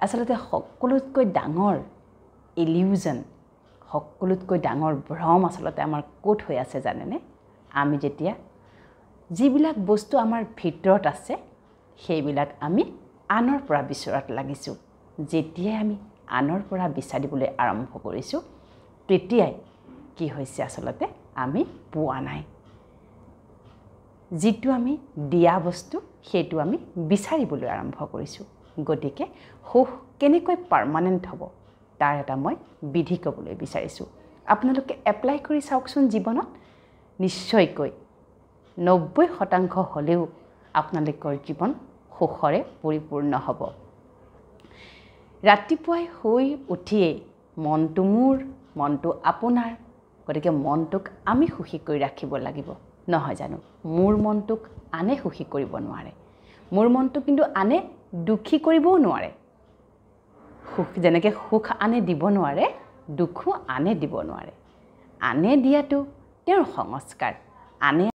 আচলতে সকলোতকৈ ডাঙৰ ইলিউজন, সকলোতকৈ ডাঙৰ ভ্ৰম আচলতে আমাৰ ক'ত হৈ আছে জানেনে? আমি যেতিয়া যিবিলাক বস্তু আমাৰ ভিতৰত আছে সেইবিলাক আমি আনৰ পৰা বিচৰাত লাগিছোঁ। যেতিয়াই আমি আনৰ পৰা বিচাৰিবলৈ আৰম্ভ কৰিছোঁ তেতিয়াই কি হৈছে আচলতে আমি পোৱা নাই। যিটো আমি দিয়া বস্তু সেইটো আমি বিচাৰিবলৈ আৰম্ভ কৰিছোঁ। গতিকে সুখ কেনেকৈ পাৰ্মানেণ্ট হ'ব তাৰ এটা মই বিধি ক'বলৈ বিচাৰিছোঁ। আপোনালোকে এপ্লাই কৰি চাওকচোন জীৱনত, নিশ্চয়কৈ 90% হ'লেও আপোনালোকৰ জীৱন সুখৰে পৰিপূৰ্ণ হ'ব। ৰাতিপুৱাই শুই উঠিয়েই মনটো মোৰ, মনটো আপোনাৰ, গতিকে মনটোক আমি সুখী কৰি ৰাখিব লাগিব, নহয় জানো? মোৰ মনটোক আনে সুখী কৰিব নোৱাৰে, মোৰ মনটোক কিন্তু আনে দুখী কৰিবও নোৱাৰে। সুখ যেনেকৈ সুখ আনে দিব নোৱাৰে, দুখো আনে দিব নোৱাৰে। আনে দিয়াটো তেওঁৰ সংস্কাৰ, আনে